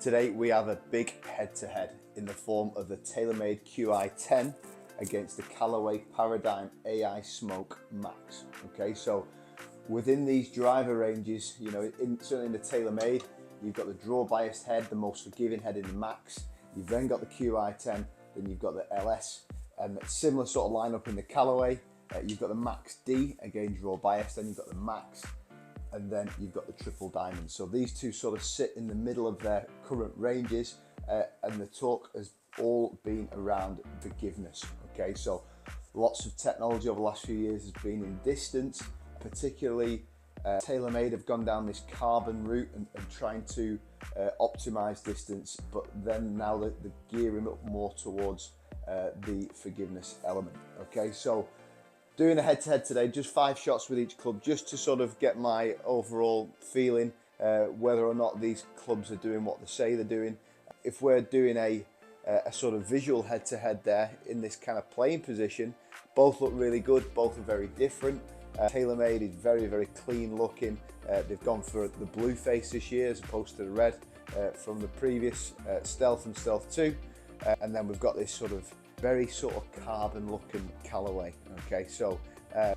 Today we have a big head-to-head in the form of the TaylorMade QI10 against the Callaway Paradym AI Smoke Max. Okay, so within these driver ranges, you know, certainly in the TaylorMade, you've got the draw biased head, the most forgiving head in the Max. You've then got the QI10, then you've got the LS, and similar sort of lineup in the Callaway. You've got the Max D, again draw biased, then you've got the Max, and then you've got the triple diamond. So these two sort of sit in the middle of their current ranges, and the talk has all been around forgiveness. Okay, so lots of technology over the last few years has been in distance, particularly TaylorMade have gone down this carbon route and trying to optimize distance, but then now they're gearing up more towards the forgiveness element. Okay, so doing a head-to-head today, just 5 shots with each club, just to sort of get my overall feeling whether or not these clubs are doing what they say they're doing. If we're doing a sort of visual head-to-head there in this kind of playing position, both look really good, both are very different. TaylorMade is very, very clean looking. They've gone for the blue face this year as opposed to the red from the previous Stealth and Stealth 2. And then we've got this sort of very sort of carbon looking Callaway. Okay, so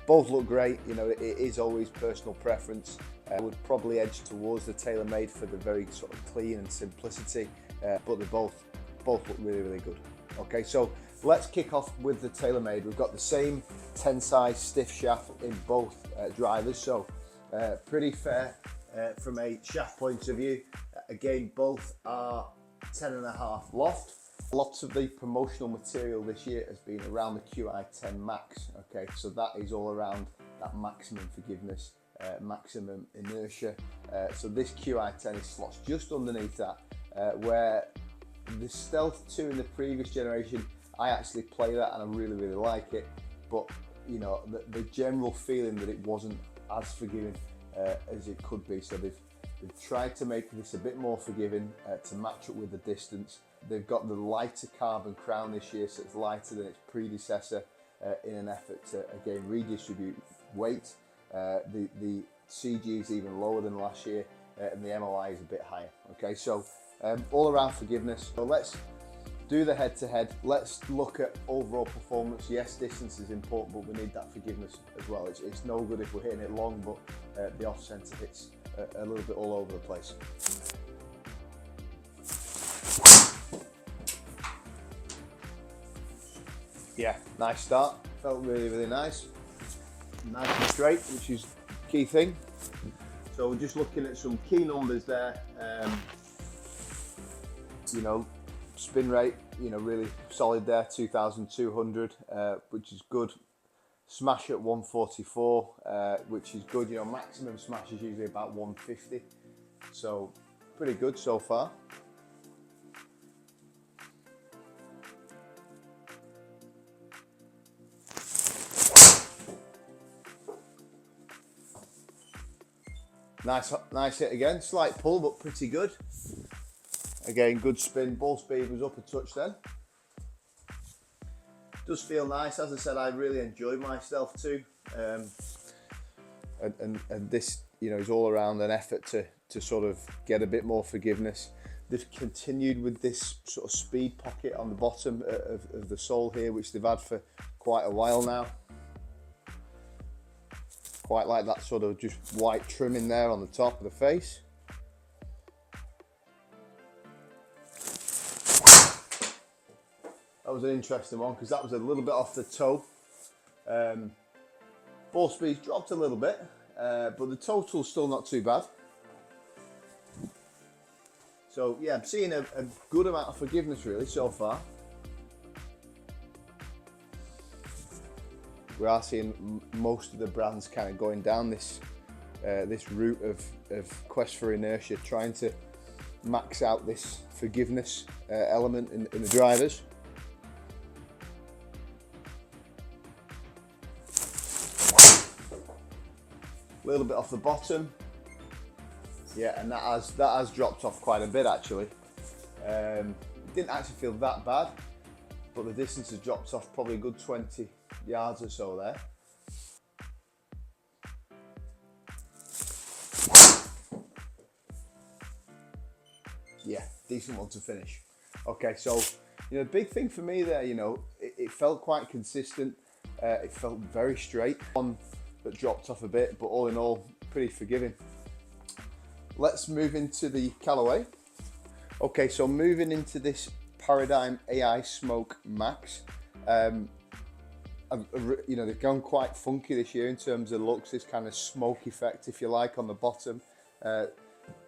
both look great. You know, it is always personal preference. I would probably edge towards the TaylorMade for the very sort of clean and simplicity, but they both look really, really good. Okay, so let's kick off with the TaylorMade. We've got the same 10 size stiff shaft in both drivers, so pretty fair from a shaft point of view. Again, both are 10.5 loft. Lots of the promotional material this year has been around the QI10 Max. Okay, so that is all around that maximum forgiveness, maximum inertia. So this QI10 is slots just underneath that, where the Stealth 2 in the previous generation, I actually play that and I really, really like it, but you know, the general feeling that it wasn't as forgiving as it could be. So they've tried to make this a bit more forgiving to match up with the distance. They've got the lighter carbon crown this year, so it's lighter than its predecessor in an effort to again redistribute weight. The CG is even lower than last year, and the MOI is a bit higher. Okay, so all around forgiveness. So let's do the head-to-head. Let's look at overall performance. Yes, distance is important, but we need that forgiveness as well. It's no good if we're hitting it long, but the off-center hits a little bit all over the place. Yeah, nice start. Felt really, really nice. Nice and straight, which is the key thing. So we're just looking at some key numbers there. You know, spin rate, you know, really solid there, 2,200, which is good. Smash at 144, which is good. You know, maximum smash is usually about 150, so pretty good so far. Nice hit again. Slight pull, but pretty good. Again, good spin. Ball speed was up a touch then. Does feel nice. As I said, I really enjoyed my Stealth 2. And this, you know, is all around an effort to sort of get a bit more forgiveness. They've continued with this sort of speed pocket on the bottom of the sole here, which they've had for quite a while now. Quite like that sort of just white trimming there on the top of the face. That was an interesting one because that was a little bit off the toe. Ball speed's dropped a little bit, but the total's still not too bad. So yeah, I'm seeing a good amount of forgiveness really so far. We are seeing most of the brands kind of going down this this route of quest for inertia, trying to max out this forgiveness element in the drivers. A little bit off the bottom, yeah, and that has dropped off quite a bit actually. It didn't actually feel that bad, but the distance has dropped off probably a good 20 yards or so there. Yeah, decent one to finish. Okay, so the big thing for me there, it felt quite consistent. It felt very straight. One that dropped off a bit, but all in all, pretty forgiving. Let's move into the Callaway. Okay, so moving into this Paradym AI Smoke Max. They've gone quite funky this year in terms of looks. This kind of smoke effect, if you like, on the bottom.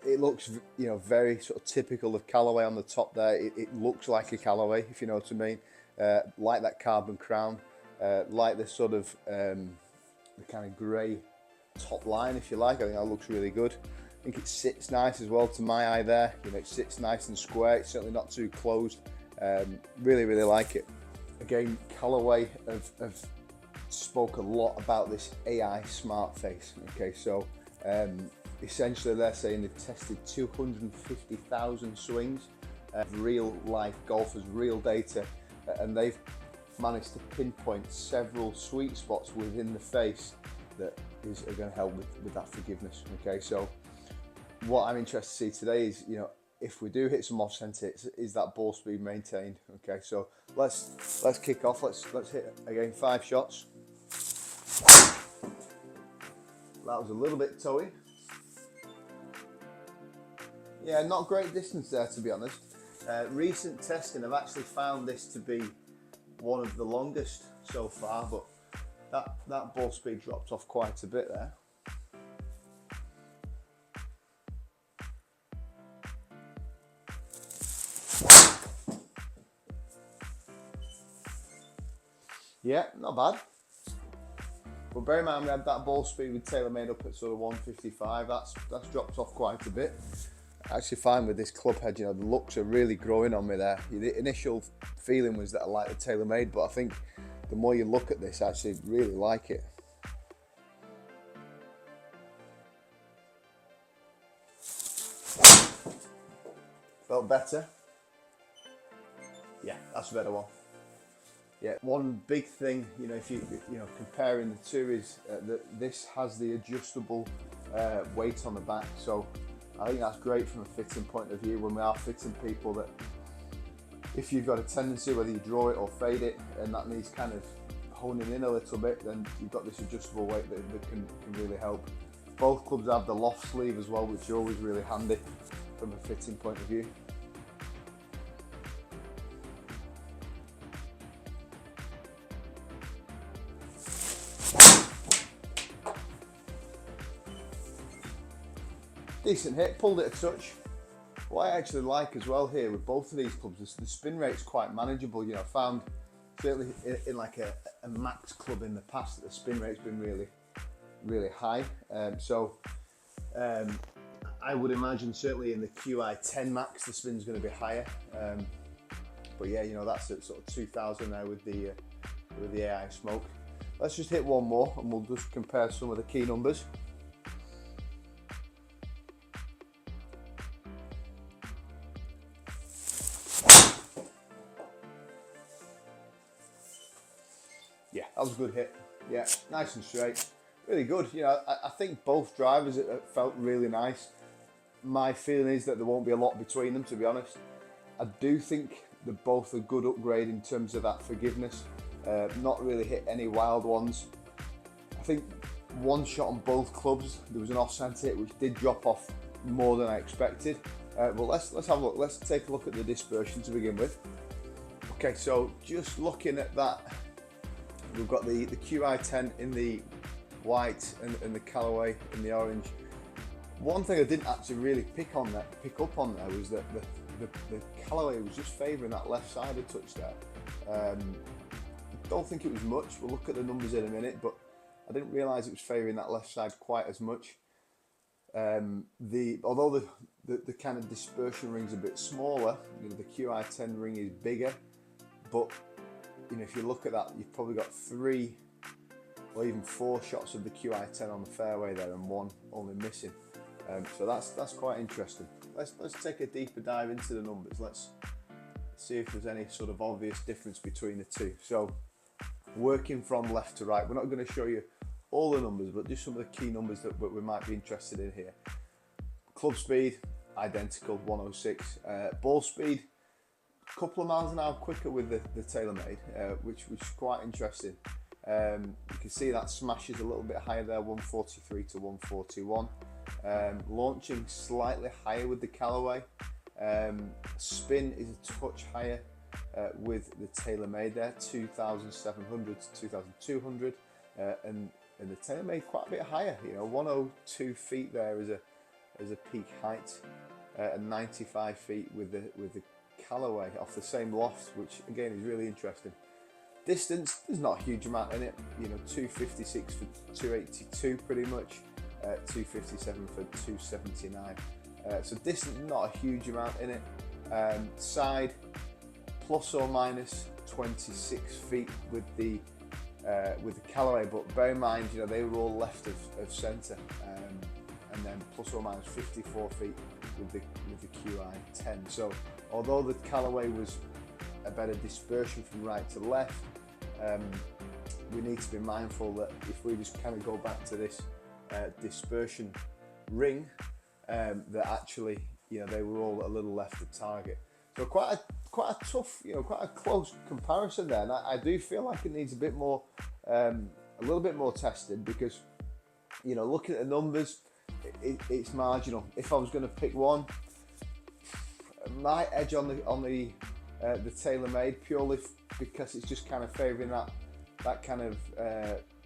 It looks, very sort of typical of Callaway on the top there. It looks like a Callaway, if you know what I mean. Like that carbon crown, like the sort of the kind of grey top line, if you like. I think that looks really good. I think it sits nice as well to my eye there. It sits nice and square. It's certainly not too closed. Really, really like it. Again, Callaway have spoke a lot about this AI smart face. Okay, so essentially they're saying they've tested 250,000 swings of real life golfers, real data, and they've managed to pinpoint several sweet spots within the face that are going to help with that forgiveness. Okay, so what I'm interested to see today is, if we do hit some off-centre hits, is that ball speed maintained? Okay, so let's kick off. Let's hit again 5 shots. That was a little bit toey. Yeah, not great distance there, to be honest. Recent testing have actually found this to be one of the longest so far, but that ball speed dropped off quite a bit there. Yeah, not bad. But bear in mind, we had that ball speed with TaylorMade up at sort of 155. That's dropped off quite a bit. I actually find with this club head, the looks are really growing on me there. The initial feeling was that I like the TaylorMade, but I think the more you look at this, I actually really like it. Felt better. Yeah, that's a better one. Yeah, one big thing, if you comparing the two is that this has the adjustable weight on the back. So I think that's great from a fitting point of view when we are fitting people, that if you've got a tendency, whether you draw it or fade it, and that needs kind of honing in a little bit, then you've got this adjustable weight that can really help. Both clubs have the loft sleeve as well, which is always really handy from a fitting point of view. Decent hit, pulled it a touch. What I actually like as well here with both of these clubs, the spin rate's quite manageable. Found certainly in like a max club in the past that the spin rate's been really, really high. I would imagine certainly in the QI10 max the spin's going to be higher. But yeah, that's at sort of 2,000 now with the AI smoke. Let's just hit one more and we'll just compare some of the key numbers. Yeah, that was a good hit. Yeah, nice and straight. Really good. I think both drivers felt really nice. My feeling is that there won't be a lot between them, to be honest. I do think they're both a good upgrade in terms of that forgiveness. Not really hit any wild ones. I think one shot on both clubs, there was an off-centre hit which did drop off more than I expected. But let's have a look. Let's take a look at the dispersion to begin with. Okay, so just looking at that, we've got the QI10 in the white and the Callaway in the orange. One thing I didn't actually really pick up on there was that the Callaway was just favouring that left side a touch there. I don't think it was much. We'll look at the numbers in a minute, but I didn't realise it was favouring that left side quite as much. Although the kind of dispersion ring's a bit smaller, the QI10 ring is bigger, but if you look at that, you've probably got 3 or even 4 shots of the QI10 on the fairway there and 1 only missing. So that's quite interesting. Let's take a deeper dive into the numbers. Let's see if there's any sort of obvious difference between the two. So working from left to right, we're not going to show you all the numbers, but just some of the key numbers that we might be interested in here. Club speed, identical 106. Ball speed, a couple of miles an hour quicker with the TaylorMade, which was quite interesting. You can see that smash is a little bit higher there, 143 to 141. Launching slightly higher with the Callaway. Spin is a touch higher with the TaylorMade there, 2,700 to 2,200, and the TaylorMade quite a bit higher. 102 feet there as a peak height, and 95 feet with the Callaway off the same loft, which again is really interesting. Distance, there's not a huge amount in it. 256 for 282 pretty much, 257 for 279. So distance, not a huge amount in it. Side, plus or minus 26 feet with the Callaway, but bear in mind, they were all left of centre, and then plus or minus 54 feet with the QI10. So although the Callaway was a better dispersion from right to left, we need to be mindful that if we just kind of go back to this dispersion ring, that actually they were all a little left of target. So quite a tough, quite a close comparison there, and I do feel like it needs a bit more, a little bit more tested, because looking at the numbers, it's marginal. If I was going to pick one, my edge on the TaylorMade, purely because it's just kind of favouring that kind of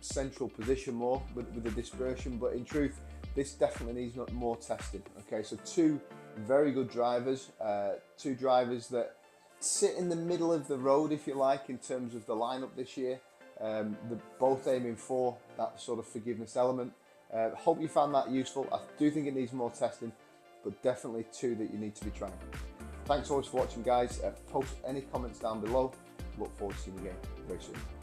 central position more with the dispersion. But in truth, this definitely needs more testing. Okay, so two very good drivers, two drivers that sit in the middle of the road, if you like, in terms of the lineup this year. They're both aiming for that sort of forgiveness element. Hope you found that useful. I do think it needs more testing, but definitely two that you need to be trying. Thanks always for watching, guys. Post any comments down below. Look forward to seeing you again very soon.